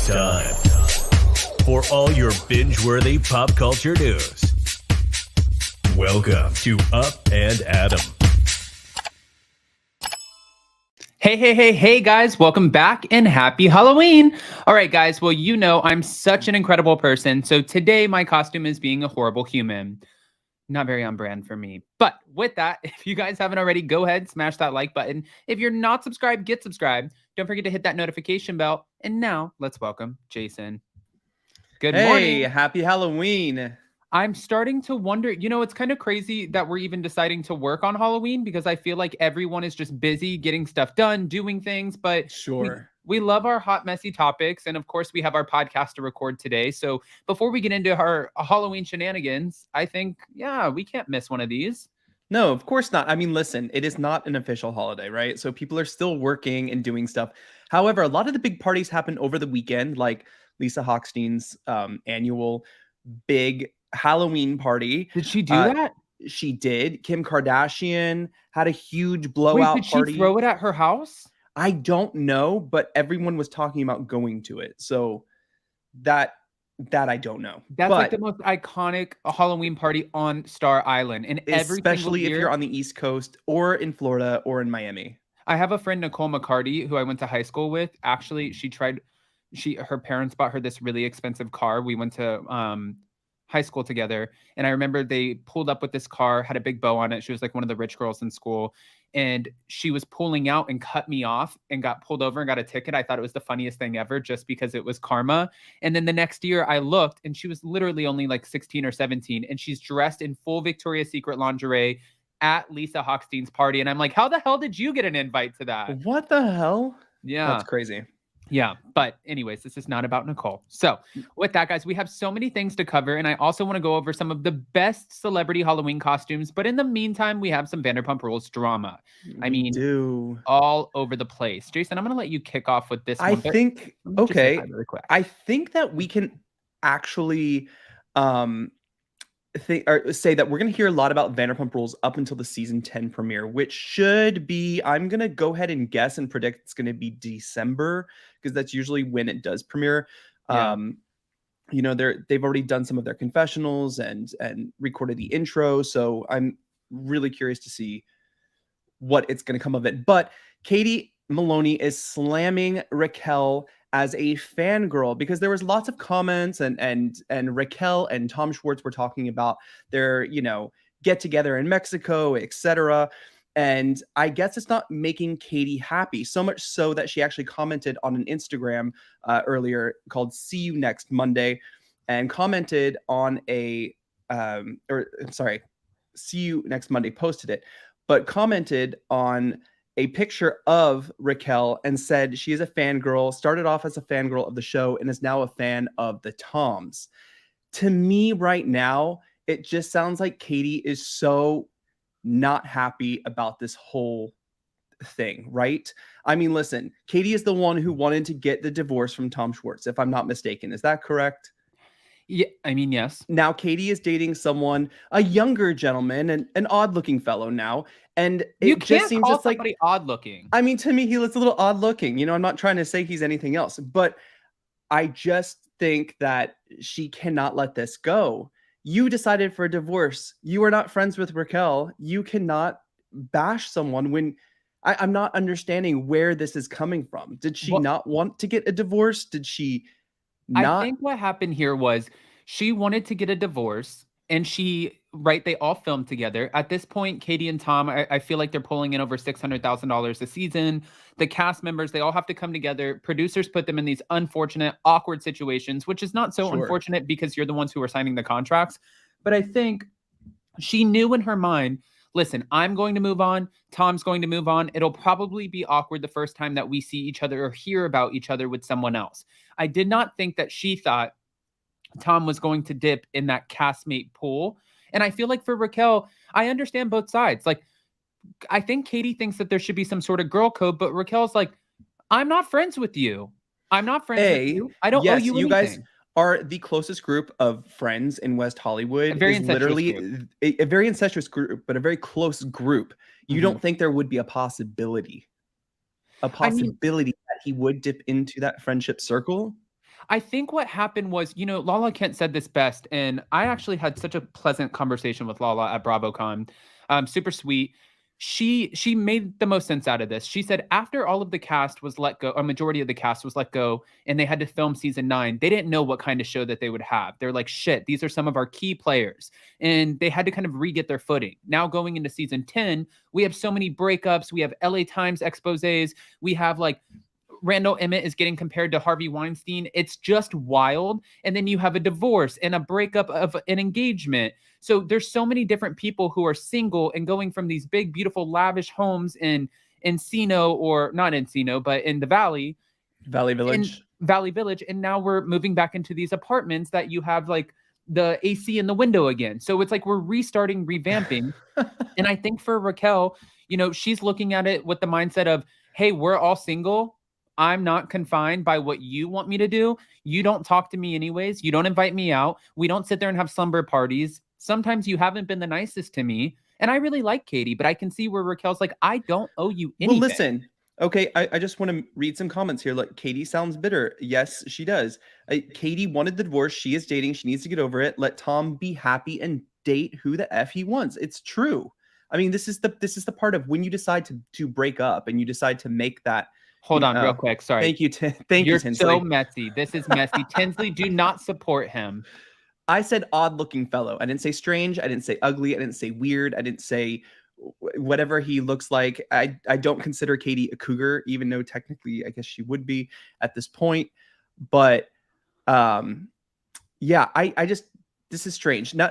time for all your binge-worthy pop culture news. Welcome to Up and Adam. Hey, guys. Welcome back and happy Halloween. All right, guys. Well, you know, I'm such an incredible person. So today my costume is being a horrible human. Not very on brand for me. But with that, if you guys haven't already, go ahead, smash that like button. If you're not subscribed, get subscribed. Don't forget to hit that notification bell. And now let's welcome Jason. Good morning. Happy Halloween. I'm starting to wonder, you know, it's kind of crazy that we're even deciding to work on Halloween because I feel like everyone is just busy getting stuff done, doing things, but Sure. we love our hot, messy topics. And of course, we have our podcast to record today. So before we get into our Halloween shenanigans, I think, yeah, we can't miss one of these. No, of course not. I mean, listen, it is not an official holiday, right? So people are still working and doing stuff. However, a lot of the big parties happen over the weekend, like Lisa Hochstein's annual big Halloween party. Did she do that? She did. Kim Kardashian had a huge blowout Wait, did party. she throw it at her house? I don't know, but everyone was talking about going to it. So that I don't know. That's like the most iconic Halloween party on Star Island. And especially if you're on the East Coast or in Florida or in Miami. I have a friend, Nicole McCarty, who I went to high school with. Actually, her parents bought her this really expensive car. We went to high school together. And I remember they pulled up with this car, had a big bow on it. She was like one of the rich girls in school. And she was pulling out and cut me off and got pulled over and got a ticket. I thought it was the funniest thing ever just because it was karma. And then the next year I looked and she was literally only like 16 or 17. And she's dressed in full Victoria's Secret lingerie at Lisa Hochstein's party. And I'm like, how the hell did you get an invite to that? What the hell? Yeah. That's crazy. Yeah. But anyways, this is not about Nicole. So with that, guys, we have so many things to cover. And I also want to go over some of the best celebrity Halloween costumes. But in the meantime, we have some Vanderpump Rules drama. All over the place. Jason, I'm going to let you kick off with this one. I think that we can actually say that we're going to hear a lot about Vanderpump Rules up until the season 10 premiere, which should be, I'm going to go ahead and guess and predict it's going to be December, because that's usually when it does premiere. Yeah. You know, they've already done some of their confessionals and recorded the intro, so I'm really curious to see what it's going to come of it. But Katie Maloney is slamming Raquel as a fangirl because there was lots of comments and Raquel and Tom Schwartz were talking about their, you know, get together in Mexico, etc. And I guess it's not making Katie happy, so much so that she actually commented on an Instagram earlier called "See You Next Monday," and commented on "See You Next Monday" posted it, but commented on a picture of Raquel and said she is a fangirl, started off as a fangirl of the show and is now a fan of the Toms. To me right now, it just sounds like Katie is so not happy about this whole thing, right? I mean, listen, Katie is the one who wanted to get the divorce from Tom Schwartz, if I'm not mistaken. Is that correct? Yeah, I mean, yes. Now Katie is dating someone, a younger gentleman, and an odd-looking fellow now, and it just seems just like odd-looking. I mean, to me, he looks a little odd-looking. You know, I'm not trying to say he's anything else, but I just think that she cannot let this go. You decided for a divorce. You are not friends with Raquel. You cannot bash someone when I'm not understanding where this is coming from. Did she not want to get a divorce? Did she not? I think what happened here was she wanted to get a divorce and they all filmed together. At this point, Katie and Tom, I feel like they're pulling in over $600,000 a season. The cast members, they all have to come together. Producers put them in these unfortunate, awkward situations, which is not so unfortunate because you're the ones who are signing the contracts. But I think she knew in her mind, listen, I'm going to move on. Tom's going to move on. It'll probably be awkward the first time that we see each other or hear about each other with someone else. I did not think that she thought Tom was going to dip in that castmate pool. And I feel like for Raquel, I understand both sides. Like, I think Katie thinks that there should be some sort of girl code, but Raquel's like, I'm not friends with you. I'm not friends with you. I don't owe you anything. You guys are the closest group of friends in West Hollywood. A very incestuous group, but a very close group. You don't think there would be a possibility that he would dip into that friendship circle? I think what happened was, Lala Kent said this best, and I actually had such a pleasant conversation with Lala at BravoCon. Super sweet. She made the most sense out of this. She said after all of the cast was let go, a majority of the cast was let go, and they had to film season 9, they didn't know what kind of show that they would have. They're like, shit, these are some of our key players. And they had to kind of re-get their footing. Now going into season 10, we have so many breakups. We have LA Times exposés. We have like Randall Emmett is getting compared to Harvey Weinstein. It's just wild. And then you have a divorce and a breakup of an engagement. So there's so many different people who are single and going from these big, beautiful, lavish homes in Encino, or not Encino, but in the Valley Village. Valley Village. And now we're moving back into these apartments that you have like the AC in the window again. So it's like we're restarting, revamping. And I think for Raquel, she's looking at it with the mindset of, hey, we're all single. I'm not confined by what you want me to do. You don't talk to me anyways. You don't invite me out. We don't sit there and have slumber parties. Sometimes you haven't been the nicest to me. And I really like Katie, but I can see where Raquel's like, I don't owe you anything. Well, listen. Okay, I just want to read some comments here. Look, Katie sounds bitter. Yes, she does. Katie wanted the divorce. She is dating. She needs to get over it. Let Tom be happy and date who the F he wants. It's true. I mean, this is the part of when you decide to break up and you decide to make that. Hold on real quick. Sorry. Thank you. Thank you, Tinsley. You're so messy. This is messy. Tinsley, do not support him. I said odd looking fellow. I didn't say strange. I didn't say ugly. I didn't say weird. I didn't say whatever he looks like. I don't consider Katie a cougar, even though technically I guess she would be at this point. But yeah, I just, this is strange. Now,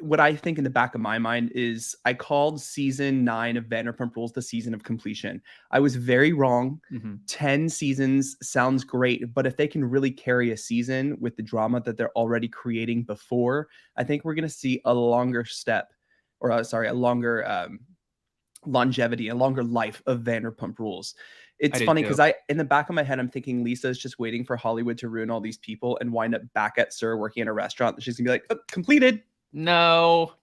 what I think in the back of my mind is I called season 9 of Vanderpump Rules the season of completion. I was very wrong. 10 seasons sounds great, but if they can really carry a season with the drama that they're already creating before, I think we're going to see a longer a longer longevity, a longer life of Vanderpump Rules. It's funny because in the back of my head, I'm thinking Lisa's just waiting for Hollywood to ruin all these people and wind up back at SUR working in a restaurant. She's gonna be like, oh, completed. No.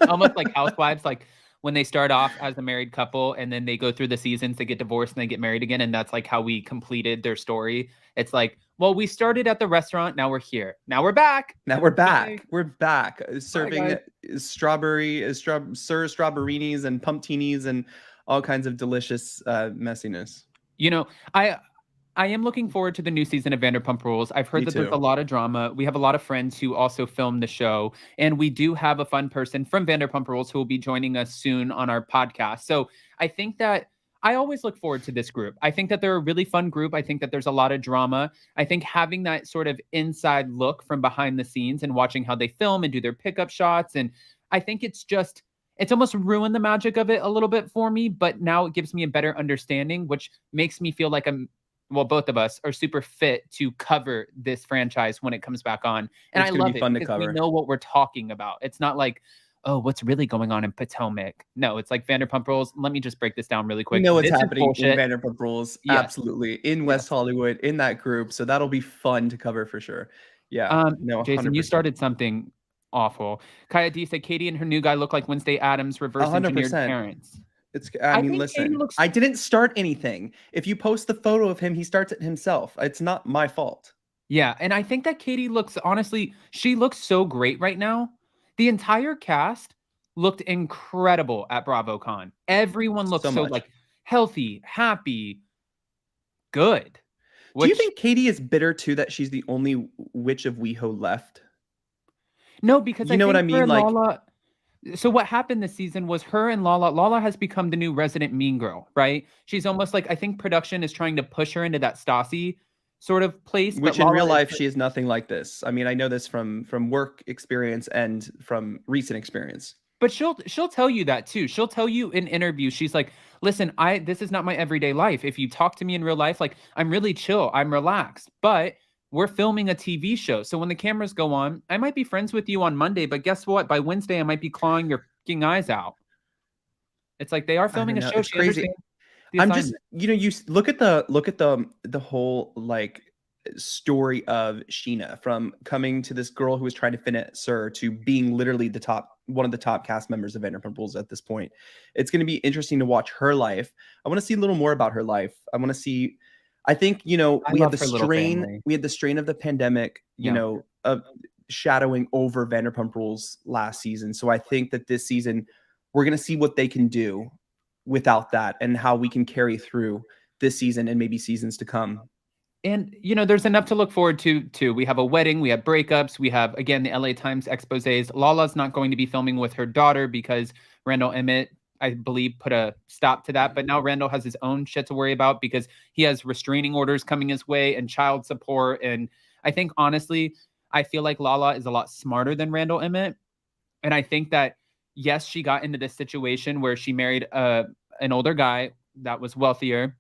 Almost like Housewives, like when they start off as a married couple and then they go through the seasons, they get divorced and they get married again. And that's like how we completed their story. It's like, well, we started at the restaurant. Now we're here. Now we're back. Bye. We're back serving SUR strawberries and pumptinis and all kinds of delicious messiness. I am looking forward to the new season of Vanderpump Rules. I've heard that there's a lot of drama. We have a lot of friends who also film the show. And we do have a fun person from Vanderpump Rules who will be joining us soon on our podcast. So I think that I always look forward to this group. I think that they're a really fun group. I think that there's a lot of drama. I think having that sort of inside look from behind the scenes and watching how they film and do their pickup shots. And I think it's almost ruined the magic of it a little bit for me, but now it gives me a better understanding, which makes me feel like both of us are super fit to cover this franchise when it comes back on. And I love it because we know what we're talking about. It's not like, oh, what's really going on in Potomac? No, it's like Vanderpump Rules. Let me just break this down really quick. You know what's happening in Vanderpump Rules. Yes. Absolutely. In West Hollywood, in that group. So that'll be fun to cover for sure. Yeah. Jason, 100%. You started something awful. Kaya D said Katie and her new guy look like Wednesday Addams reverse engineered parents. Listen, I didn't start anything. If you post the photo of him, he starts it himself. It's not my fault. Yeah. And I think that Katie she looks so great right now. The entire cast looked incredible at BravoCon. Everyone looked so like healthy, happy, good. Do you think Katie is bitter too that she's the only witch of WeHo left? No, because you know what I mean. Lala, so what happened this season was her and Lala has become the new resident mean girl, right? She's almost like, I think production is trying to push her into that Stassi sort of place. Which in real life, she is nothing like this. I mean, I know this from work experience and from recent experience. But she'll tell you that too. She'll tell you in interviews, she's like, listen, this is not my everyday life. If you talk to me in real life, like I'm really chill, I'm relaxed, but we're filming a TV show. So when the cameras go on, I might be friends with you on Monday, but guess what? By Wednesday, I might be clawing your fucking eyes out. It's like they are filming a show. It's crazy. I'm just, you look at the whole like story of Sheena from coming to this girl who was trying to fit at SUR to being literally one of the top cast members of Vanderpump Rules at this point. It's going to be interesting to watch her life. I want to see a little more about her life. I want to see I think, you know, I we had love the her little family. strain of the pandemic, you Yeah. know, shadowing over Vanderpump Rules last season. So I think that this season we're going to see what they can do without that and how we can carry through this season and maybe seasons to come. And, you know, there's enough to look forward to, too. We have a wedding, we have breakups, we have, again, the LA Times exposés. Lala's not going to be filming with her daughter because Randall Emmett, I believe, put a stop to that. But now Randall has his own shit to worry about because he has restraining orders coming his way and child support. And I think, honestly, I feel like Lala is a lot smarter than Randall Emmett. And I think that, yes, she got into this situation where she married an older guy that was wealthier.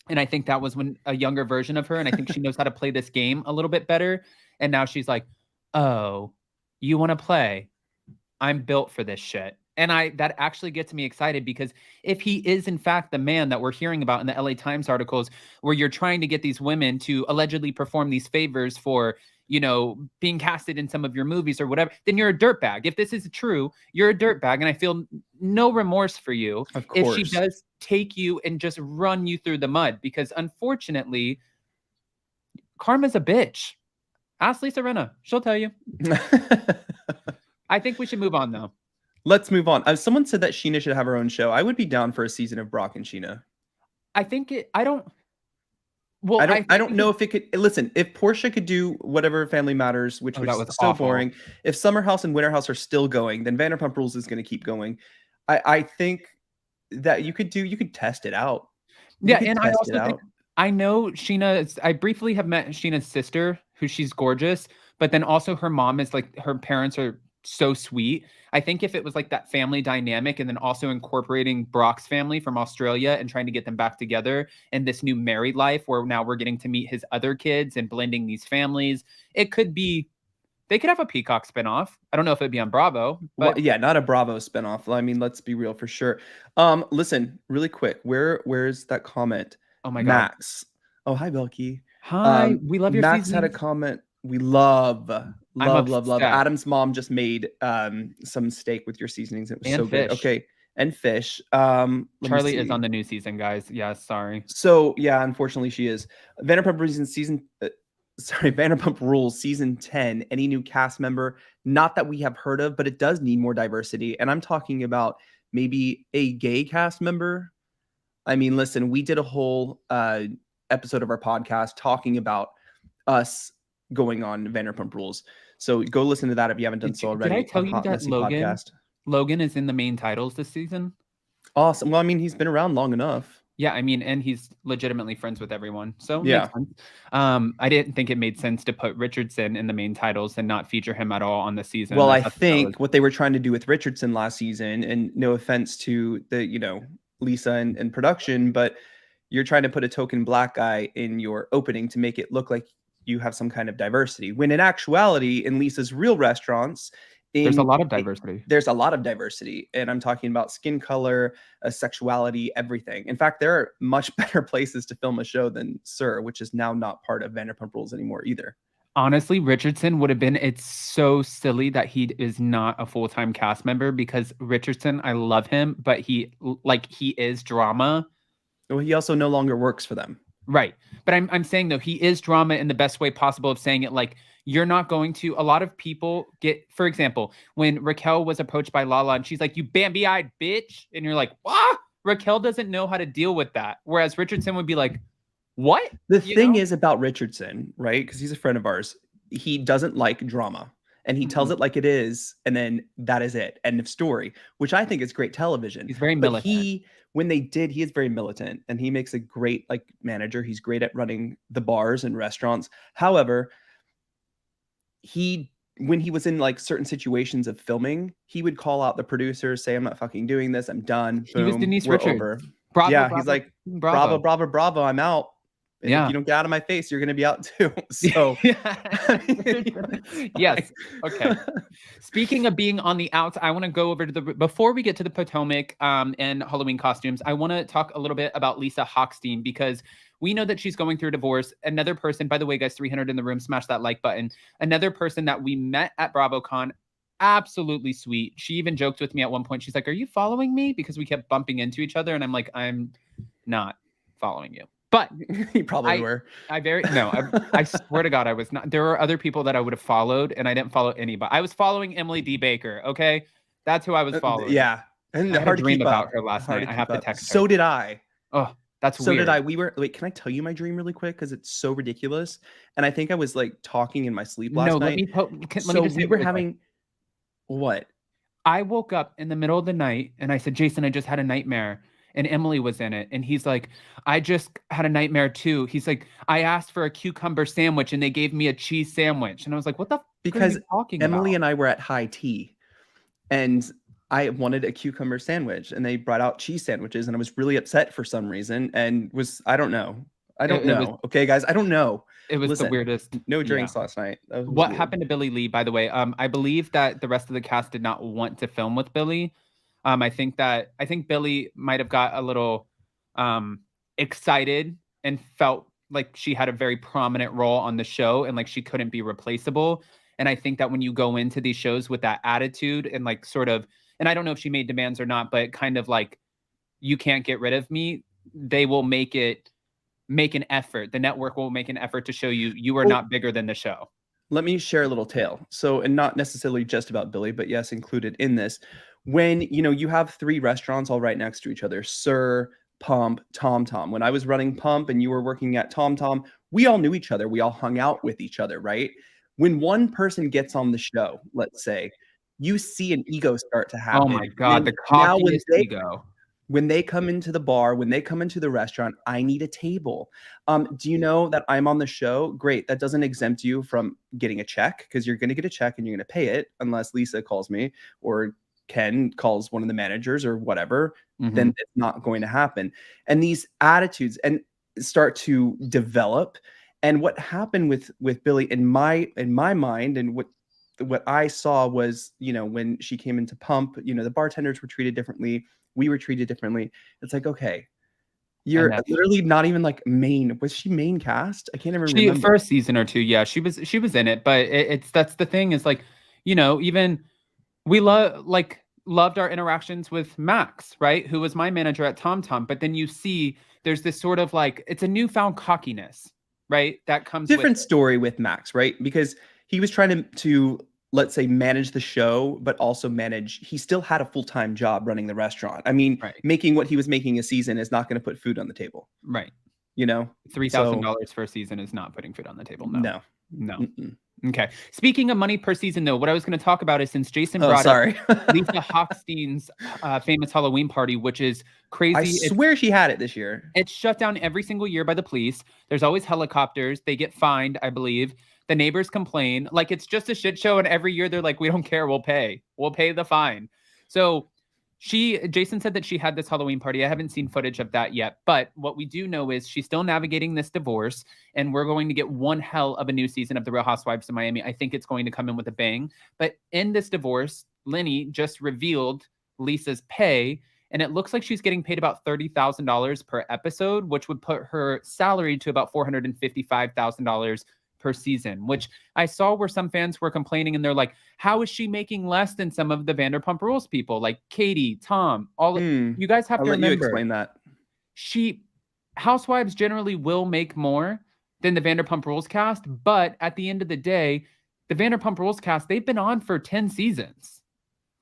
And I think that was when a younger version of her. And I think she knows how to play this game a little bit better. And now she's like, oh, you want to play? I'm built for this shit. And that actually gets me excited because if he is in fact the man that we're hearing about in the LA Times articles, where you're trying to get these women to allegedly perform these favors for, you know, being casted in some of your movies or whatever, then you're a dirtbag. If this is true, you're a dirtbag. And I feel no remorse for you if she does take you and just run you through the mud, because unfortunately, karma's a bitch. Ask Lisa Rinna. She'll tell you. I think we should move on, though. Let's move on. Someone said that Sheena should have her own show. I would be down for a season of Brock and Sheena. I think I don't. Well, I don't know if it could. Listen, if Portia could do whatever Family Matters, which was so awful. Boring. If Summer House and Winter House are still going, then Vanderpump Rules is going to keep going. I think that you could test it out. Yeah, and I also think I know Sheena. I briefly have met Sheena's sister, who she's gorgeous, but then also her mom is like, her parents are so sweet. I think if it was like that family dynamic and then also incorporating Brock's family from Australia and trying to get them back together in this new married life where now we're getting to meet his other kids and blending these families, it could be, they could have a Peacock spinoff. I don't know if it'd be on Bravo, but yeah, not a Bravo spinoff. I mean, let's be real for sure. Listen, really quick, where's that comment? Oh my God. Max. Oh, hi, Belky. Hi, we love your Max seasonings. had a comment. We love. Adam's mom just made some steak with your seasonings. It was so good. Okay, and fish. Charlie is on the new season, guys. Yeah, sorry. So yeah, unfortunately she is. Vanderpump Rules season 10. Any new cast member? Not that we have heard of, but it does need more diversity. And I'm talking about maybe a gay cast member. I mean, listen, we did a whole episode of our podcast talking about us going on Vanderpump Rules. So go listen to that if you haven't done so already. Did I tell you that Logan is in the main titles this season? Awesome. Well, I mean, he's been around long enough. Yeah, I mean, and he's legitimately friends with everyone. So yeah. I didn't think it made sense to put Richardson in the main titles and not feature him at all on the season. Well, I think what they were trying to do with Richardson last season, and no offense to the, Lisa and production, but you're trying to put a token black guy in your opening to make it look like you have some kind of diversity, when in actuality, in Lisa's real restaurants, there's a lot of diversity. There's a lot of diversity, and I'm talking about skin color, sexuality, everything. In fact, there are much better places to film a show than Sir, which is now not part of Vanderpump Rules anymore either. Honestly, Richardson would have been, it's so silly that he is not a full-time cast member, because Richardson, I love him, but he is drama. Well, he also no longer works for them. Right. But I'm saying, though, he is drama in the best way possible of saying it. Like, you're not going to, a lot of people get, for example, when Raquel was approached by Lala and she's like, you Bambi-eyed bitch. And you're like, what? Raquel doesn't know how to deal with that. Whereas Richardson would be like, what? The thing is about Richardson, right? Because he's a friend of ours. He doesn't like drama, and he tells it like it is. And then that is it. End of story, which I think is great television. He's very militant. He is very militant, and he makes a great manager. He's great at running the bars and restaurants. However, when he was in certain situations of filming, he would call out the producers, say, I'm not fucking doing this. I'm done. He was Denise Richards. Bravo, yeah, bravo, he's like, bravo, bravo, bravo, I'm out. And if you don't get out of my face, you're going to be out too. So, yes. Okay. Speaking of being on the outs, I want to go over to before we get to the Potomac and Halloween costumes, I want to talk a little bit about Lisa Hochstein, because we know that she's going through a divorce. Another person, by the way, guys, 300 in the room, smash that like button. Another person that we met at BravoCon, absolutely sweet. She even joked with me at one point. She's like, are you following me? Because we kept bumping into each other. And I'm like, I'm not following you. But You probably were. I swear to God, I was not. There were other people that I would have followed, and I didn't follow anybody. I was following Emily D. Baker. Okay, that's who I was following. Yeah, and I had a hard to dream keep about up. her last Hard night. to I have keep to up. text her. So did I. Oh, that's So weird. did I. We were like, can I tell you my dream really quick? Because it's so ridiculous. And I think I was like talking in my sleep last No, night. let me just So say we it were really quick. having what? I woke up in the middle of the night and I said, Jason, I just had a nightmare. And Emily was in it. And he's like, I just had a nightmare too. He's like, I asked for a cucumber sandwich and they gave me a cheese sandwich. And I was like, what the fuck are you talking Emily about? and I were at high tea and I wanted a cucumber sandwich and they brought out cheese sandwiches and I was really upset for some reason and I don't know. Okay, guys, I don't know. It was the weirdest. No drinks last night. What happened to Billy Lee, by the way? I believe that the rest of the cast did not want to film with Billy. I think Billy might have got a little excited and felt like she had a very prominent role on the show and like she couldn't be replaceable. And I think that when you go into these shows with that attitude and like sort of, and I don't know if she made demands or not, but kind of like, you can't get rid of me, they will make an effort. The network will make an effort to show you are not bigger than the show. Let me share a little tale. So, and not necessarily just about Billy, but yes, included in this. When, you have 3 restaurants all right next to each other, Sir, Pump, Tom Tom. When I was running Pump and you were working at Tom Tom, we all knew each other. We all hung out with each other, right? When one person gets on the show, let's say, you see an ego start to happen. Oh my God, the cockiest ego. When they come into the bar, when they come into the restaurant, I need a table. Do you know that I'm on the show? Great. That doesn't exempt you from getting a check because you're going to get a check and you're going to pay it unless Lisa calls me or Ken calls one of the managers or whatever. Then it's not going to happen. And these attitudes and start to develop. And what happened with Billy in my mind and what I saw was, when she came into Pump, the bartenders were treated differently. We were treated differently. It's like, okay, you're literally not even like main. Was she main cast? I can't even remember. For a season or two, yeah, she was in it. But that's the thing is like, even we loved our interactions with Max, right? Who was my manager at Tom Tom. But then you see there's this sort of like, it's a newfound cockiness, right? That comes different story with Max, right? Because he was trying to let's say manage the show, but also he still had a full-time job running the restaurant. I mean, making what he was making a season is not going to put food on the table. Right. $3,000 for a season is not putting food on the table. No. Mm-mm. Okay. Speaking of money per season, though, what I was going to talk about is since Jason brought up Lisa Hochstein's famous Halloween party, which is crazy. I swear she had it this year. It's shut down every single year by the police. There's always helicopters. They get fined, I believe. The neighbors complain. Like, it's just a shit show. And every year they're like, we don't care. We'll pay the fine. So Jason said that she had this Halloween party. I haven't seen footage of that yet. But what we do know is she's still navigating this divorce. And we're going to get one hell of a new season of The Real Housewives of Miami. I think it's going to come in with a bang. But in this divorce, Lenny just revealed Lisa's pay. And it looks like she's getting paid about $30,000 per episode, which would put her salary to about $455,000 per season, which I saw where some fans were complaining and they're like, how is she making less than some of the Vanderpump Rules people like Katie, Tom, you guys have to remember. You explain that. Housewives generally will make more than the Vanderpump Rules cast, but at the end of the day, the Vanderpump Rules cast, they've been on for 10 seasons,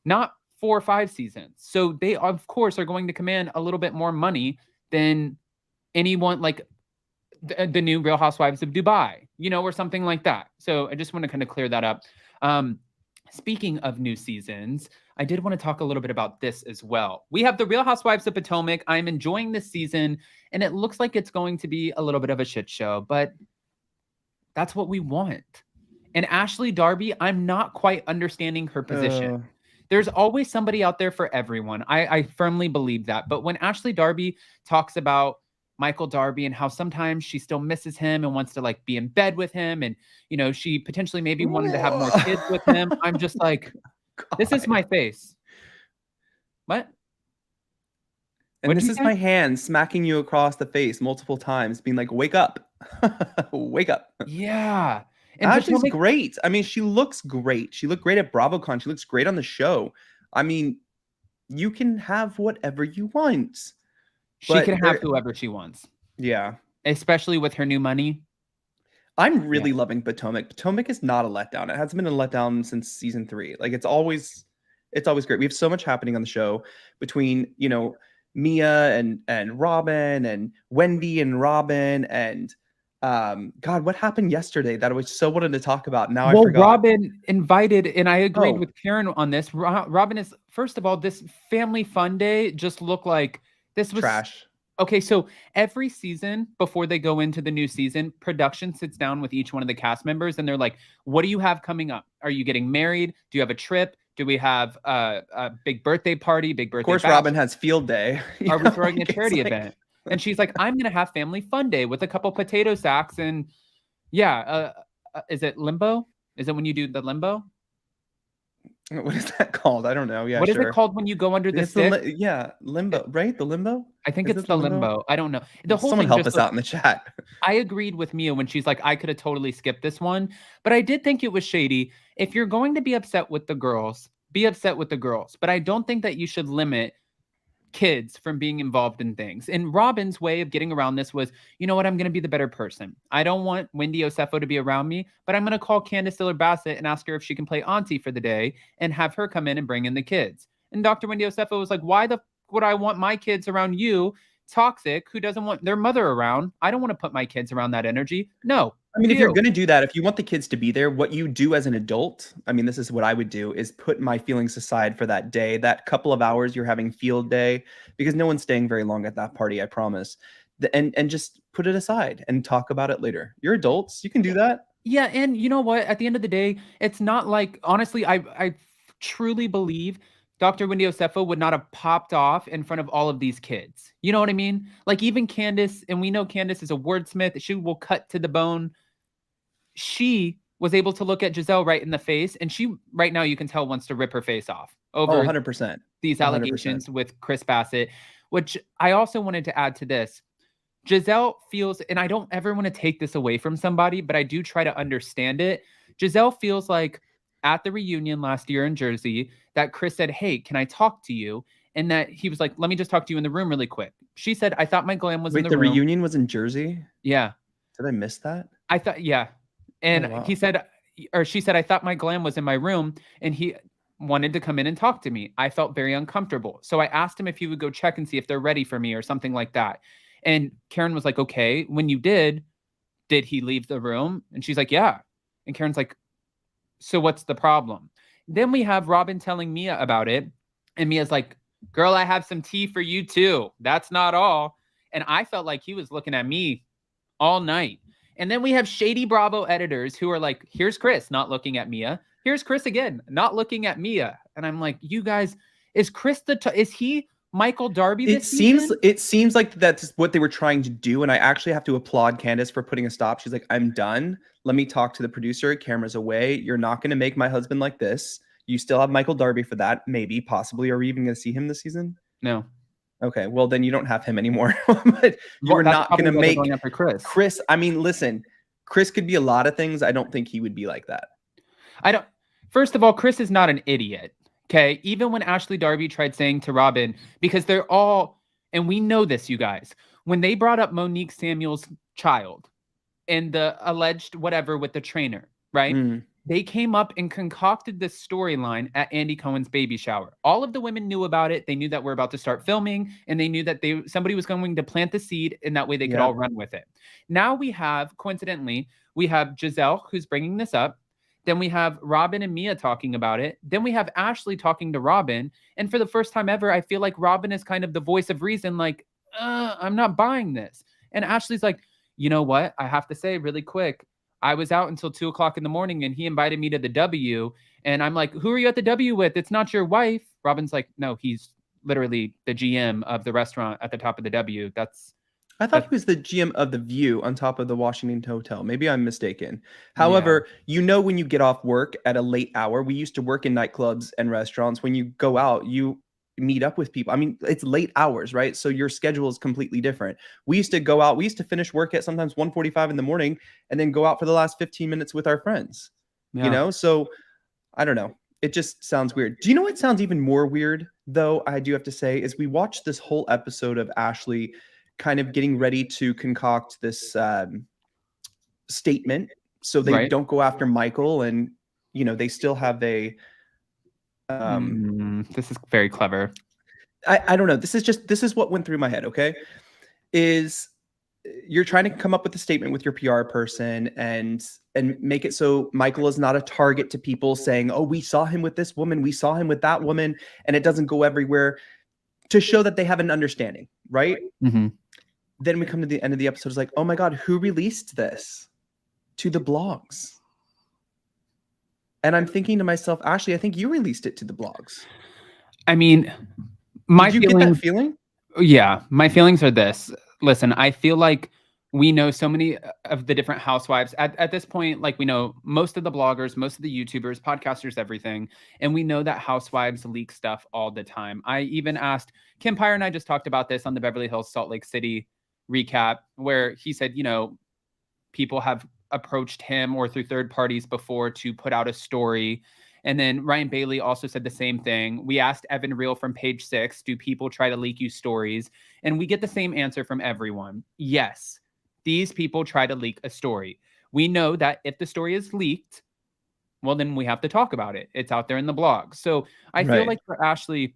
not 4 or 5 seasons. So they, of course, are going to command a little bit more money than anyone like the new Real Housewives of Dubai, or something like that. So I just want to kind of clear that up. Speaking of new seasons, I did want to talk a little bit about this as well. We have the Real Housewives of Potomac. I'm enjoying this season, and it looks like it's going to be a little bit of a shit show, but that's what we want. And Ashley Darby, I'm not quite understanding her position. There's always somebody out there for everyone. I firmly believe that. But when Ashley Darby talks about Michael Darby and how sometimes she still misses him and wants to like be in bed with him. And, she potentially maybe wanted to have more kids with him. I'm just like, this is my face. What? And this is my hand smacking you across the face multiple times, being like, wake up, wake up. Yeah. And Ashley's great. I mean, she looks great. She looked great at BravoCon. She looks great on the show. I mean, you can have whatever you want. She can have whoever she wants. Yeah. especially with her new money. I'm really loving Potomac. Potomac is not a letdown. It hasn't been a letdown since season 3. Like it's always great. We have so much happening on the show between, Mia and Robin and Wendy and Robin and God, what happened yesterday that I was so wanted to talk about? Now I forgot. Robin invited, and I agreed Oh. with Karen on this. Robin is, first of all, this family fun day just looked like this was Trash. Okay, so every season before they go into the new season, production sits down with each one of the cast members and they're like, what do you have coming up? Are you getting married? Do you have a trip? Do we have a big birthday party, big birthday Of course, bash? Robin has field day. Are we throwing a charity event? And she's like, I'm going to have family fun day with a couple potato sacks. And is it limbo? Is it when you do the limbo? What is that called? I don't know. Yeah, What is sure. it called when you go under the stick? Limbo, right? The limbo? I think it's the limbo. I don't know. The whole Someone thing help us out in the chat. I agreed with Mia when she's like, I could have totally skipped this one, but I did think it was shady. If you're going to be upset with the girls, be upset with the girls. But I don't think that you should limit kids from being involved in things. And Robin's way of getting around this was, you know what, I'm going to be the better person. I don't want Wendy Osefo to be around me, but I'm going to call Candace Diller-Bassett and ask her if she can play auntie for the day and have her come in and bring in the kids. And Dr. Wendy Osefo was like, why the would I want my kids around you, toxic, who doesn't want their mother around? I don't want to put my kids around that energy. No. I mean, if you're going to do that, if you want the kids to be there, what you do as an adult, I mean, this is what I would do, is put my feelings aside for that day, that couple of hours you're having field day, because no one's staying very long at that party, I promise. And just put it aside and talk about it later. You're adults. You can do that. Yeah, and you know what? At the end of the day, it's not like, honestly, I truly believe Dr. Wendy Osefo would not have popped off in front of all of these kids. You know what I mean? Like even Candace, and we know Candace is a wordsmith. She will cut to the bone. She was able to look at Giselle right in the face, and she right now you can tell wants to rip her face off over 100%. these allegations 100%. With Chris Bassett, which I also wanted to add to this. Giselle feels, and I don't ever want to take this away from somebody, but I do try to understand it. Giselle feels like at the reunion last year in Jersey that Chris said, hey, can I talk to you? And that he was like, let me just talk to you in the room really quick. She said, I thought my glam was in the room. Wait, the reunion was in Jersey? Yeah. Did I miss that? I thought, yeah. And wow. He said, or she said, I thought my glam was in my room and he wanted to come in and talk to me. I felt very uncomfortable. So I asked him if he would go check and see if they're ready for me or something like that. And Karen was like, okay, when you did he leave the room? And she's like, yeah. And Karen's like, so what's the problem? Then we have Robin telling Mia about it. And Mia's like, girl, I have some tea for you too. That's not all. And I felt like he was looking at me all night. And then we have Shady Bravo editors who are like, here's Chris not looking at Mia. Here's Chris again, not looking at Mia. And I'm like, you guys, is Chris is he Michael Darby this season? It seems like that's what they were trying to do. And I actually have to applaud Candace for putting a stop. She's like, I'm done. Let me talk to the producer. Camera's away. You're not going to make my husband like this. You still have Michael Darby for that. Maybe, possibly. Are we even going to see him this season? No. Okay, well then you don't have him anymore. But you're not going to make Chris. I mean, listen, Chris could be a lot of things. I don't think he would be like that. First of all, Chris is not an idiot. Okay, even when Ashley Darby tried saying to Robin, because they're all, and we know this, you guys, when they brought up Monique Samuel's child and the alleged whatever with the trainer, right? They came up and concocted this storyline at Andy Cohen's baby shower. All of the women knew about it. They knew that we're about to start filming, and they knew that somebody was going to plant the seed, and that way they could all run with it. Now we have, coincidentally, we have Giselle who's bringing this up. Then we have Robin and Mia talking about it. Then we have Ashley talking to Robin. And for the first time ever, I feel like Robin is kind of the voice of reason, like, I'm not buying this. And Ashley's like, you know what? I have to say really quick, I was out until 2 o'clock in the morning and he invited me to the W. And I'm like, who are you at the W with? It's not your wife. Robin's like, no, he's literally the GM of the restaurant at the top of the W. I thought he was the GM of the View on top of the Washington Hotel. Maybe I'm mistaken. However, you know, when you get off work at a late hour, we used to work in nightclubs and restaurants. When you go out, you meet up with people. I mean, it's late hours, right? So your schedule is completely different. We used to go out. We used to finish work at sometimes 1:45 in the morning and then go out for the last 15 minutes with our friends, you know? So I don't know. It just sounds weird. Do you know what sounds even more weird, though, I do have to say, is we watched this whole episode of Ashley kind of getting ready to concoct this statement so they Right. don't go after Michael, and they still have a this is very clever. I don't know. This is what went through my head. Okay, is you're trying to come up with a statement with your PR person and make it so Michael is not a target to people saying, "Oh, we saw him with this woman, we saw him with that woman," and it doesn't go everywhere, to show that they have an understanding, right? Mm-hmm. Then we come to the end of the episode. It's like, oh my God, who released this to the blogs? And I'm thinking to myself, Ashley, I think you released it to the blogs. I mean, my Did you get that feeling? Yeah, my feelings are this. Listen, I feel like we know so many of the different housewives at this point. Like, we know most of the bloggers, most of the YouTubers, podcasters, everything. And we know that housewives leak stuff all the time. I even asked Kim Pyre, and I just talked about this on the Beverly Hills Salt Lake City recap, where he said, people have approached him or through third parties before to put out a story. And then Ryan Bailey also said the same thing. We asked Evan Reel from Page 6, do people try to leak you stories? And we get the same answer from everyone. Yes, these people try to leak a story. We know that if the story is leaked, well, then we have to talk about it. It's out there in the blog. So I feel like for Ashley,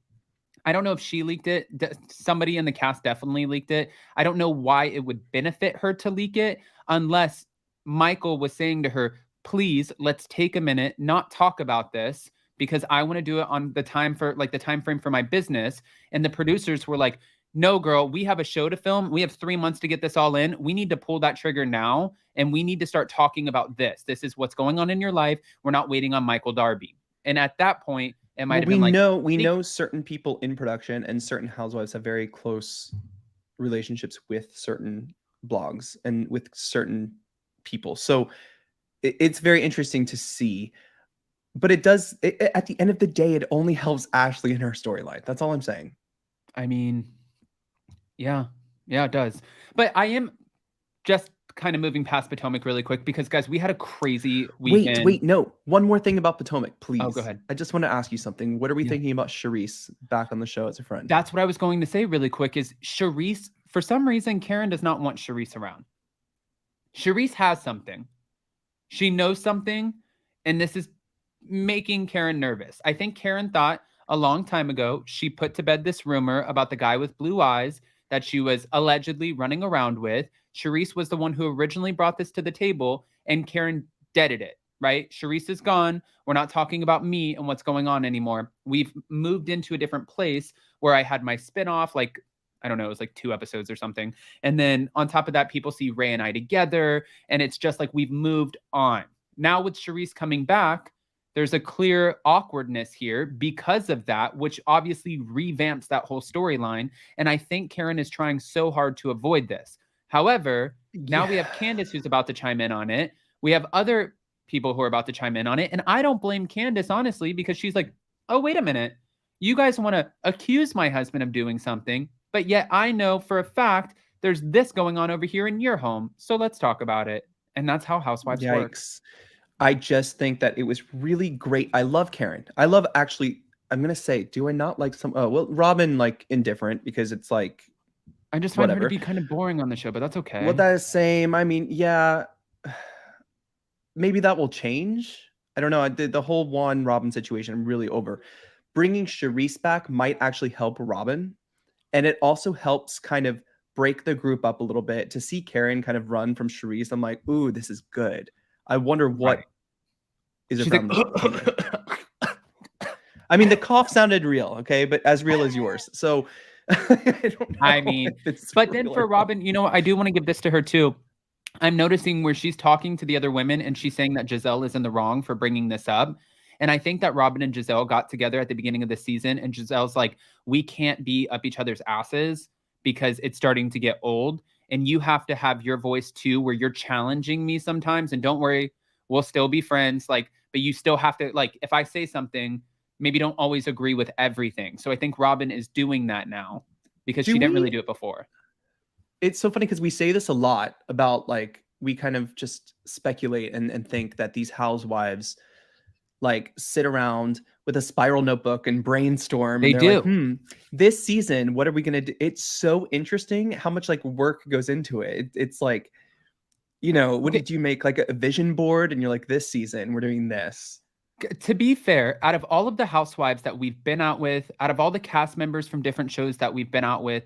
I don't know if she leaked it. Somebody in the cast definitely leaked it. I don't know why it would benefit her to leak it unless Michael was saying to her, please, let's take a minute, not talk about this, because I want to do it on the time frame for my business. And the producers were like, no, girl, we have a show to film. We have 3 months to get this all in. We need to pull that trigger now. And we need to start talking about this. This is what's going on in your life. We're not waiting on Michael Darby. And at that point, it might have been like, we know certain people in production and certain housewives have very close relationships with certain blogs and with certain people. So it's very interesting to see, but at the end of the day, it only helps Ashley in her storyline. That's all I'm saying. I mean, yeah, it does. But I am just kind of moving past Potomac really quick because, guys, we had a crazy weekend. Wait, no. One more thing about Potomac, please. Oh, go ahead. I just want to ask you something. What are we thinking about Charisse back on the show as a friend? That's what I was going to say really quick is Charisse, for some reason, Karen does not want Charisse around. Charisse has something. She knows something, and this is making Karen nervous. I think Karen thought a long time ago, she put to bed this rumor about the guy with blue eyes that she was allegedly running around with. Charisse was the one who originally brought this to the table, and Karen deaded it, right? Charisse is gone. We're not talking about me and what's going on anymore. We've moved into a different place where I had my spinoff, like, I don't know, it was like 2 episodes or something. And then on top of that, people see Ray and I together, and it's just like we've moved on. Now with Charisse coming back, there's a clear awkwardness here because of that, which obviously revamps that whole storyline. And I think Karen is trying so hard to avoid this. However, now we have Candace who's about to chime in on it. We have other people who are about to chime in on it. And I don't blame Candace, honestly, because she's like, oh, wait a minute. You guys want to accuse my husband of doing something, but yet I know for a fact there's this going on over here in your home. So let's talk about it. And that's how housewives works. I just think that it was really great. I love Karen. I love, actually, I'm going to say, do I not like Robin, like, indifferent, because it's like, I just find her to be kind of boring on the show, but that's okay. Well, that is same. I mean, yeah, maybe that will change. I don't know. The whole Robin situation, I'm really over. Bringing Charisse back might actually help Robin. And it also helps kind of break the group up a little bit. To see Karen kind of run from Charisse, I'm like, ooh, this is good. I wonder what is around I mean, the cough sounded real, okay, but as real as yours. So I don't know. I mean, but then for Robin, I do want to give this to her too. I'm noticing where she's talking to the other women and she's saying that Giselle is in the wrong for bringing this up. And I think that Robin and Giselle got together at the beginning of the season, and Giselle's like, we can't be up each other's asses because it's starting to get old. And you have to have your voice too, where you're challenging me sometimes. And don't worry, we'll still be friends. Like, but you still have to, like, if I say something, maybe don't always agree with everything. So I think Robin is doing that now because she didn't really do it before. It's so funny because we say this a lot about, like, we kind of just speculate and think that these housewives, like, sit around with a spiral notebook and brainstorm. They and they're do. like, this season, what are we going to do? It's so interesting how much like work goes into it. It's like, you know, what Okay. did you make like a vision board? And you're like, this season, we're doing this. To be fair, out of all of the housewives that we've been out with, out of all the cast members from different shows that we've been out with,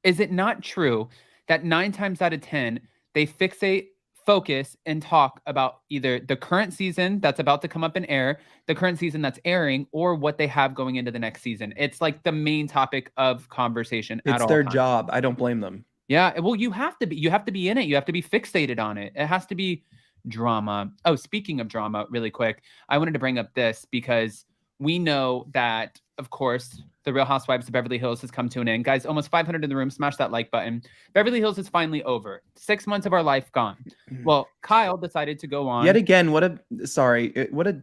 is it not true that 9 times out of 10, they fixate, focus, and talk about either the current season that's about to come up and air, the current season that's airing, or what they have going into the next season? It's like the main topic of conversation at all It's their times. job. I don't blame them. Yeah, well, you have to be in it. You have to be fixated on it. It has to be drama. Oh, speaking of drama, really quick, I wanted to bring up this because we know that, of course, the Real Housewives of Beverly Hills has come to an end. Guys, almost 500 in the room. Smash that like button. Beverly Hills is finally over. 6 months of our life gone. Well, Kyle decided to go on. Yet again, what a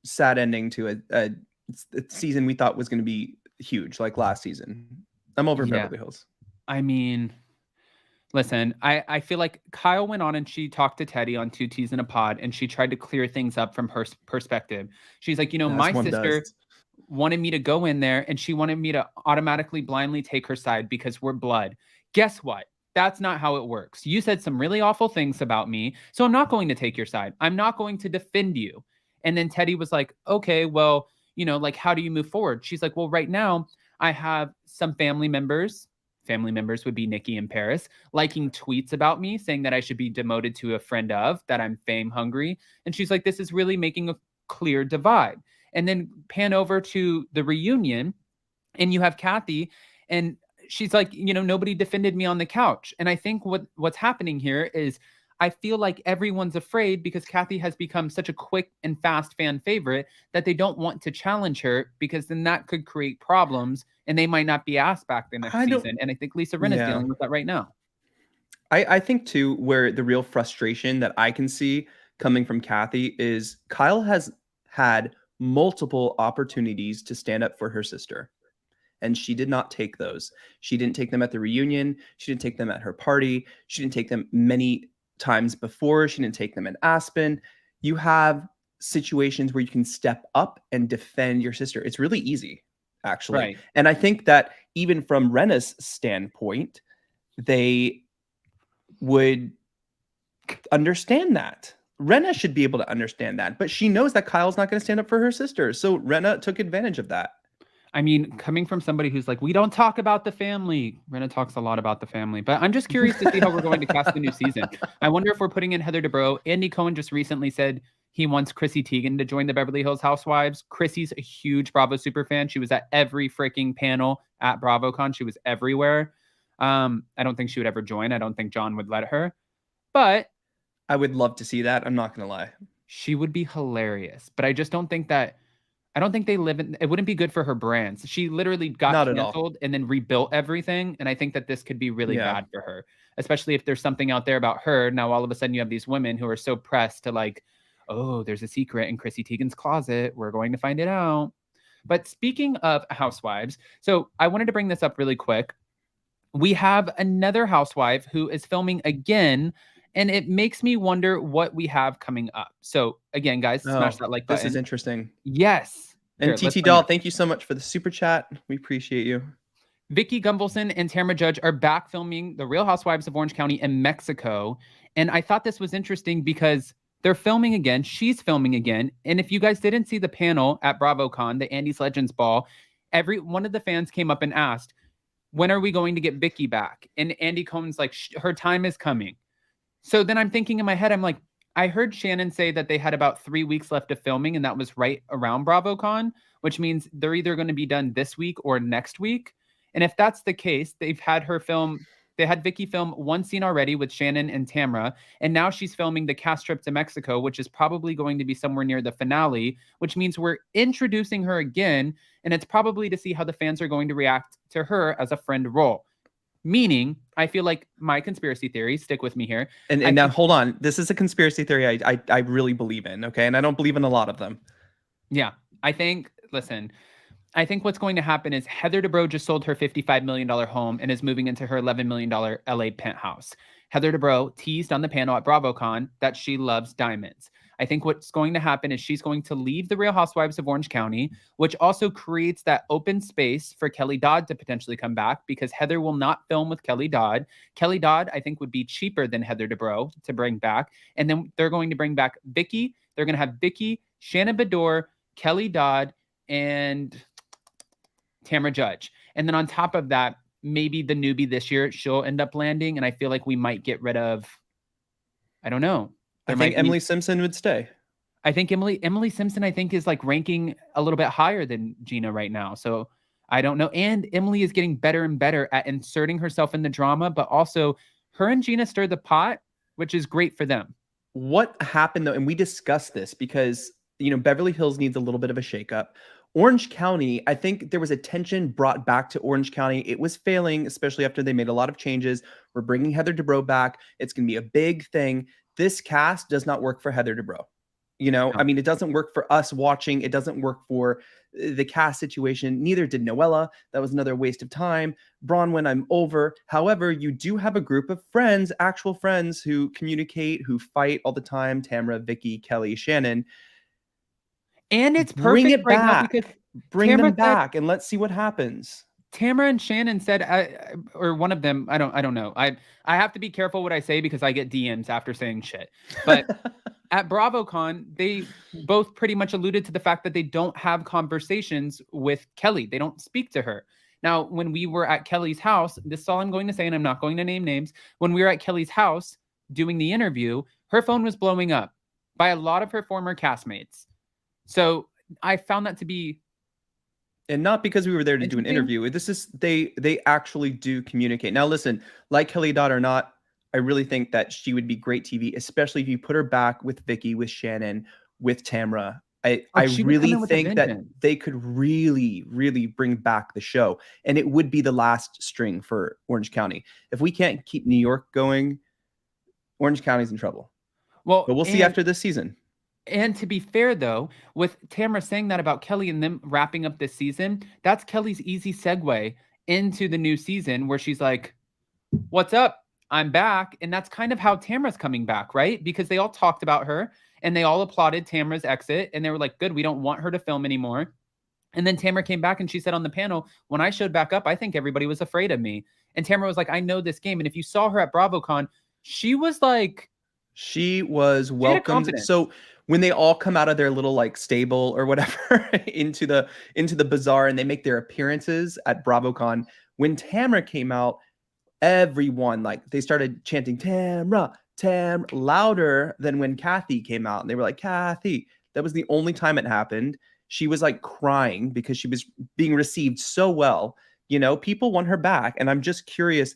sad ending to a season we thought was going to be huge, like last season. I'm over Beverly Hills. I mean, listen, I feel like Kyle went on and she talked to Teddy on 2 T's in a Pod, and she tried to clear things up from her perspective. She's like, you know, my sister wanted me to go in there and she wanted me to automatically blindly take her side because we're blood. Guess what? That's not how it works. You said some really awful things about me, so I'm not going to take your side. I'm not going to defend you. And then Teddy was like, okay, well, you know, like, how do you move forward? She's like, well, right now I have some family members would be Nikki and Paris, liking tweets about me, saying that I should be demoted to a friend of, that I'm fame hungry. And she's like, this is really making a clear divide. And then pan over to the reunion, and you have Kathy, and she's like, you know, nobody defended me on the couch. And I think what's happening here is I feel like everyone's afraid because Kathy has become such a quick and fast fan favorite that they don't want to challenge her, because then that could create problems and they might not be asked back the next season. And I think Lisa Rinna is dealing with that right now. I think too, where the real frustration that I can see coming from Kathy is Kyle has had multiple opportunities to stand up for her sister, and she did not take those. She didn't take them at the reunion. She didn't take them at her party. She didn't take them many times before. She didn't take them in Aspen. You have situations where you can step up and defend your sister. It's really easy, actually. Right. And I think that even from Renna's standpoint, they would understand that. Rinna should be able to understand that, but she knows that Kyle's not going to stand up for her sister. So Rinna took advantage of that. I mean, coming from somebody who's like, we don't talk about the family. Rinna talks a lot about the family, but I'm just curious to see how we're going to cast the new season. I wonder if we're putting in Heather Dubrow. Andy Cohen just recently said he wants Chrissy Teigen to join the Beverly Hills Housewives. Chrissy's a huge Bravo super fan. She was at every freaking panel at BravoCon. She was everywhere. I don't think she would ever join. I don't think John would let her, but I would love to see that. I'm not going to lie. She would be hilarious, but I just don't think that, I don't think they live in, it wouldn't be good for her brands. She literally got canceled and then rebuilt everything. And I think that this could be really bad for her, especially if there's something out there about her. Now, all of a sudden you have these women who are so pressed to like, oh, there's a secret in Chrissy Teigen's closet. We're going to find it out. But speaking of housewives, so I wanted to bring this up really quick. We have another housewife who is filming again, and it makes me wonder what we have coming up. So again, guys, smash that like button. This is interesting. Yes. And TT Doll, thank you so much for the super chat. We appreciate you. Vicky Gunvalson and Tamara Judge are back filming The Real Housewives of Orange County in Mexico. And I thought this was interesting because they're filming again. She's filming again. And if you guys didn't see the panel at BravoCon, the Andy's Legends Ball, every one of the fans came up and asked, when are we going to get Vicky back? And Andy Cohen's like, her time is coming. So then I'm thinking in my head, I'm like, I heard Shannon say that they had about 3 weeks left of filming, and that was right around BravoCon, which means they're either going to be done this week or next week. And if that's the case, they've had her film, they had Vicky film one scene already with Shannon and Tamra, and now she's filming the cast trip to Mexico, which is probably going to be somewhere near the finale, which means we're introducing her again, and it's probably to see how the fans are going to react to her as a friend role. Meaning, I feel like my conspiracy theory, stick with me here. And now, hold on. This is a conspiracy theory I really believe in, okay? And I don't believe in a lot of them. Yeah, I think what's going to happen is Heather Dubrow just sold her $55 million home and is moving into her $11 million LA penthouse. Heather Dubrow teased on the panel at BravoCon that she loves diamonds. I think what's going to happen is she's going to leave the Real Housewives of Orange County, which also creates that open space for Kelly Dodd to potentially come back because Heather will not film with Kelly Dodd. Kelly Dodd, I think, would be cheaper than Heather Dubrow to bring back. And then they're going to bring back Vicky. They're going to have Vicky, Shannon Bedore, Kelly Dodd, and Tamra Judge. And then on top of that, maybe the newbie this year, she'll end up landing. And I feel like we might get rid of, I don't know. I think Emily Simpson would stay. I think Emily Simpson, I think, is like ranking a little bit higher than Gina right now. So I don't know. And Emily is getting better and better at inserting herself in the drama, but also her and Gina stirred the pot, which is great for them. What happened though, and we discussed this because, you know, Beverly Hills needs a little bit of a shakeup. Orange County, I think there was a tension brought back to Orange County. It was failing, especially after they made a lot of changes. We're bringing Heather Dubrow back. It's going to be a big thing. This cast does not work for Heather Dubrow. You know, I mean, it doesn't work for us watching. It doesn't work for the cast situation. Neither did Noella. That was another waste of time. Bronwyn, I'm over. However, you do have a group of friends, actual friends who communicate, who fight all the time. Tamra, Vicky, Kelly, Shannon. And it's perfect Bring it right back. now because Bring them back and let's see what happens. Tamra and Shannon said, or one of them, I don't know. I have to be careful what I say because I get DMs after saying shit. But at BravoCon, they both pretty much alluded to the fact that they don't have conversations with Kelly. They don't speak to her. Now, when we were at Kelly's house, this is all I'm going to say, and I'm not going to name names. When we were at Kelly's house doing the interview, her phone was blowing up by a lot of her former castmates. So I found that to be, and not because we were there to do an interview. This is they actually do communicate. Now, listen, like Kelly Dodd or not, I really think that she would be great TV, especially if you put her back with Vicky, with Shannon, with Tamra. I really think that they could really, really bring back the show, and it would be the last string for Orange County. If we can't keep New York going, Orange County's in trouble. Well, but we'll see after this season. And to be fair, though, with Tamra saying that about Kelly and them wrapping up this season, that's Kelly's easy segue into the new season where she's like, what's up? I'm back. And that's kind of how Tamra's coming back, right? Because they all talked about her and they all applauded Tamra's exit. And they were like, good, we don't want her to film anymore. And then Tamra came back and she said on the panel, when I showed back up, I think everybody was afraid of me. And Tamra was like, I know this game. And if you saw her at BravoCon, she was like... She was welcomed. So when they all come out of their little like stable or whatever into the bazaar and they make their appearances at BravoCon, when Tamra came out, everyone like they started chanting Tamra louder than when Kathy came out, and they were like, Kathy. That was the only time it happened. She was like crying because she was being received so well. You know, people want her back, and I'm just curious,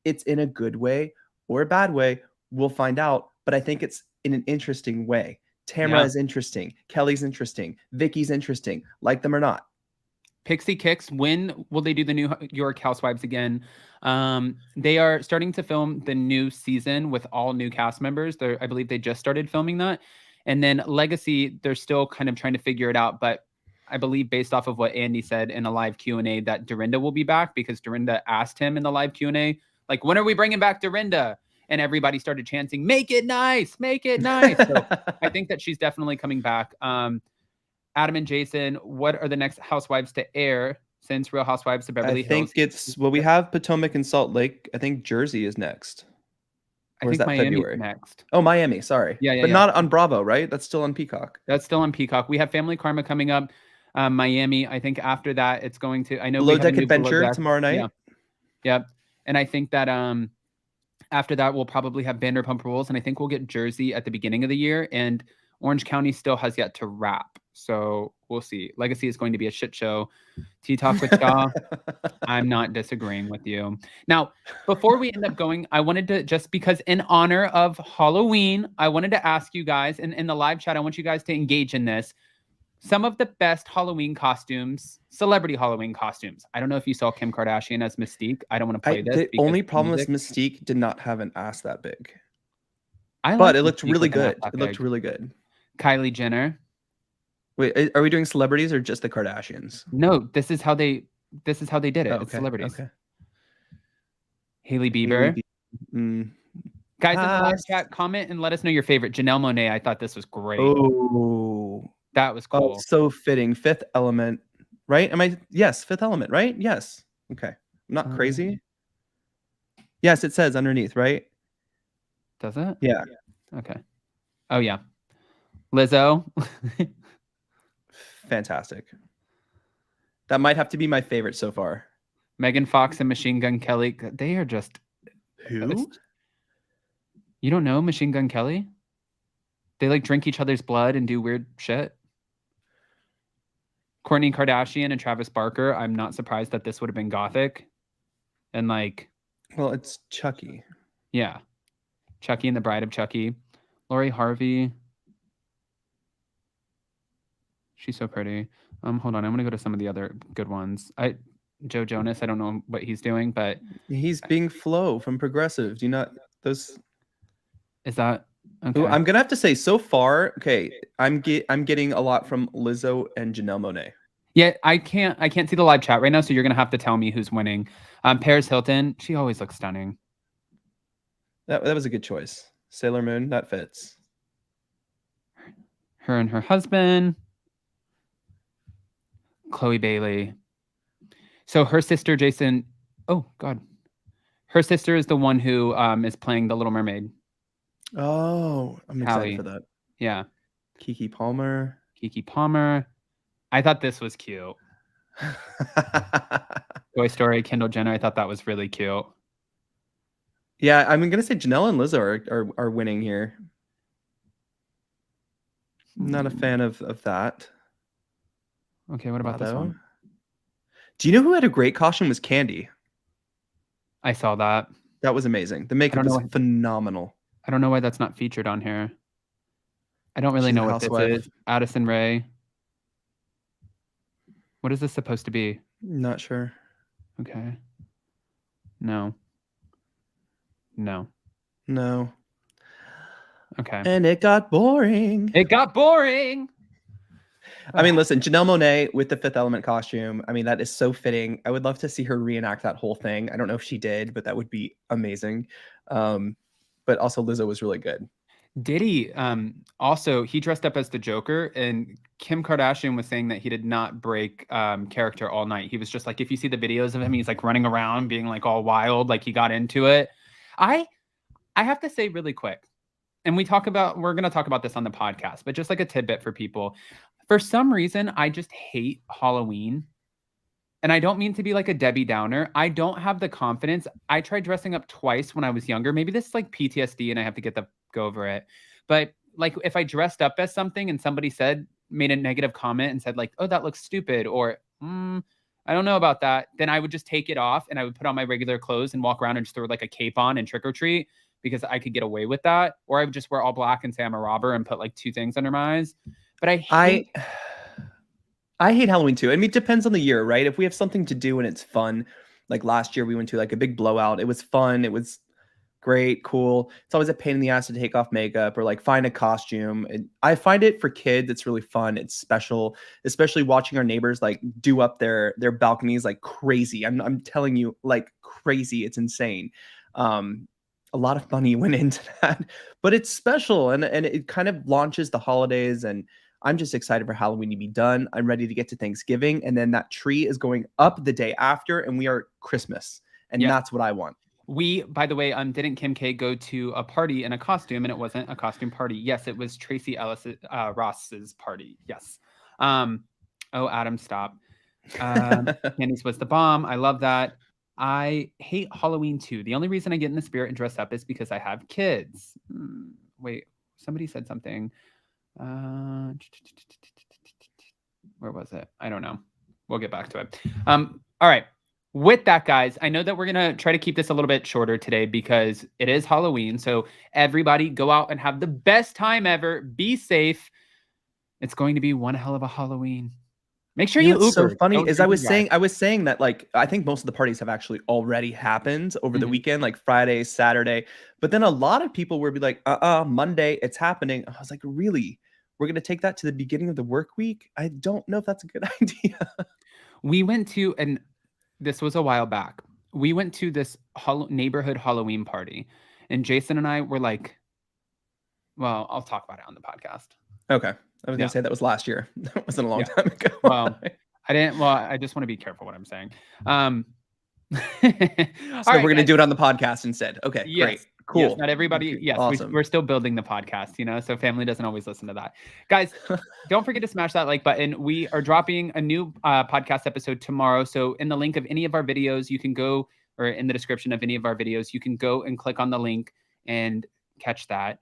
it's in a good way or a bad way. We'll find out, but I think it's in an interesting way. Tamra is interesting. Kelly's interesting. Vicky's interesting. Like them or not. Pixie Kicks, when will they do the New York Housewives again? They are starting to film the new season with all new cast members. I believe they just started filming that. And then Legacy, they're still kind of trying to figure it out. But I believe based off of what Andy said in a live Q&A that Dorinda will be back because Dorinda asked him in the live Q&A, like, when are we bringing back Dorinda? And everybody started chanting, make it nice, make it nice. So I think that she's definitely coming back. Adam and Jason, what are the next Housewives to air since Real Housewives of Beverly Hills? I think we have Potomac and Salt Lake. I think Jersey is next. Or I think Miami is next. Oh, Miami, sorry. Yeah. But not on Bravo, right? That's still on Peacock. That's still on Peacock. We have Family Karma coming up. Miami, I think after that, it's going to... I know Below Deck Adventure tomorrow night. Yeah. And I think that... after that, we'll probably have Vanderpump Rules, and I think we'll get Jersey at the beginning of the year, and Orange County still has yet to wrap. So we'll see. Legacy is going to be a shit show. T-Talk with Shaw, I'm not disagreeing with you. Now, before we end up going, I wanted to, just because in honor of Halloween, I wanted to ask you guys, and in the live chat, I want you guys to engage in this. Some of the best Halloween costumes, celebrity Halloween costumes. I don't know if you saw Kim Kardashian as Mystique. I don't want to play this. The only problem is Mystique did not have an ass that big. But it looked really good. It looked really good. Kylie Jenner. Wait, are we doing celebrities or just the Kardashians? No, this is how they did it. Oh, okay. It's celebrities. Okay. Hailey Bieber. Guys in the live chat, comment and let us know your favorite. Janelle Monáe, I thought this was great. Oh, that was cool. Oh, so fitting. Fifth Element, right? Yes, Fifth Element, right? Yes. Okay. I'm not crazy. Yes, it says underneath, right? Does it? Yeah. Okay. Oh, yeah. Lizzo. Fantastic. That might have to be my favorite so far. Megan Fox and Machine Gun Kelly. They are just... Who? You don't know Machine Gun Kelly? They like drink each other's blood and do weird shit. Kourtney Kardashian and Travis Barker. I'm not surprised that this would have been gothic. And like... Well, it's Chucky. Yeah. Chucky and the Bride of Chucky. Lori Harvey. She's so pretty. Hold on. I'm going to go to some of the other good ones. Joe Jonas, I don't know what he's doing, but... He's being Flo from Progressive. Do you not... Those... Is that... Okay. Ooh, I'm going to have to say, so far, okay, I'm getting a lot from Lizzo and Janelle Monáe. Yeah, I can't see the live chat right now, so you're going to have to tell me who's winning. Paris Hilton, she always looks stunning. That was a good choice. Sailor Moon, that fits. Her and her husband. Chloe Bailey. So her sister, Jason... Oh, God. Her sister is the one who is playing the Little Mermaid. Oh, I'm excited for that. Yeah. Keke Palmer. I thought this was cute. Toy Story, Kendall Jenner. I thought that was really cute. Yeah, I'm going to say Janelle and Lizzo are winning here. Not a fan of that. Okay, what about this one? Do you know who had a great costume was Candy? I saw that. That was amazing. The makeup was phenomenal. I don't know why that's not featured on here. I don't really know what this is. Addison Rae. What is this supposed to be? Not sure. Okay. No. Okay. And it got boring. I mean, listen, Janelle Monáe with the Fifth Element costume. I mean, that is so fitting. I would love to see her reenact that whole thing. I don't know if she did, but that would be amazing. But also Lizzo was really good. Diddy, also, he dressed up as the Joker, and Kim Kardashian was saying that he did not break character all night. He was just like, if you see the videos of him, he's like running around being like all wild, like he got into it. I have to say really quick, and we're going to talk about this on the podcast, but just like a tidbit for people. For some reason, I just hate Halloween. And I don't mean to be like a Debbie Downer. I don't have the confidence. I tried dressing up twice when I was younger. Maybe this is like PTSD and I have to go over it. But like if I dressed up as something and somebody made a negative comment and said like, oh, that looks stupid, or I don't know about that, then I would just take it off and I would put on my regular clothes and walk around and just throw like a cape on and trick or treat because I could get away with that. Or I would just wear all black and say I'm a robber and put like 2 things under my eyes. But I hate Halloween too. I mean, it depends on the year, right? If we have something to do and it's fun, like last year we went to like a big blowout. It was fun. It was great, cool. It's always a pain in the ass to take off makeup or like find a costume. And I find it for kids, it's really fun. It's special, especially watching our neighbors like do up their balconies like crazy. I'm telling you, like crazy. It's insane. A lot of money went into that, but it's special and it kind of launches the holidays, and I'm just excited for Halloween to be done. I'm ready to get to Thanksgiving, and then that tree is going up the day after, and we are Christmas, and that's what I want. We, by the way, didn't Kim K go to a party in a costume, and it wasn't a costume party? Yes, it was Tracy Ross's party. Yes. Oh, Adam, stop. Candice was the bomb. I love that. I hate Halloween too. The only reason I get in the spirit and dress up is because I have kids. Wait, somebody said something. Where was it? I don't know. We'll get back to it. All right. With that, guys, I know that we're going to try to keep this a little bit shorter today because it is Halloween. So everybody go out and have the best time ever. Be safe. It's going to be one hell of a Halloween. Make sure you Uber. What's so funny is I was saying that like I think most of the parties have actually already happened over the weekend, like Friday, Saturday. But then a lot of people would be like, Monday, it's happening. I was like, really? We're gonna take that to the beginning of the work week? I don't know if that's a good idea. We went to, and this was a while back. We went to this neighborhood Halloween party, And Jason and I were like, well, I'll talk about it on the podcast. Okay. I was going to say that was last year. That wasn't a long time ago. Well, I just want to be careful what I'm saying. So we're going to do it on the podcast instead. Okay, yes, great. Cool. Yes, not everybody. Yes, awesome. we're still building the podcast, so family doesn't always listen to that. Guys, don't forget to smash that like button. We are dropping a new podcast episode tomorrow. So in the link of any of our videos, you can go, or in the description of any of our videos, you can go and click on the link and catch that.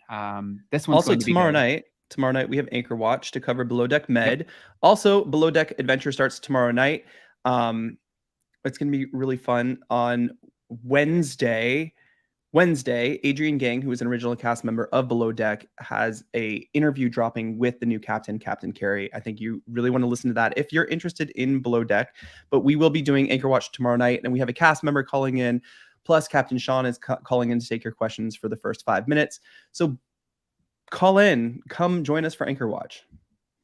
This one's also tomorrow night. Tomorrow night we have Anchor Watch to cover Below Deck Med. Yep. Also, Below Deck Adventure starts tomorrow night. It's going to be really fun. On Wednesday, Adrian Gang, who is an original cast member of Below Deck, has a interview dropping with the new captain, Captain Carey. I think you really want to listen to that if you're interested in Below Deck. But we will be doing Anchor Watch tomorrow night, and we have a cast member calling in. Plus, Captain Sean is calling in to take your questions for the first 5 minutes. So call in. Come join us for Anchor Watch.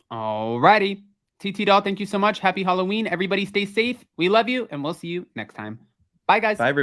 All righty. TT Doll, thank you so much. Happy Halloween. Everybody stay safe. We love you, and we'll see you next time. Bye, guys. Bye, everyone.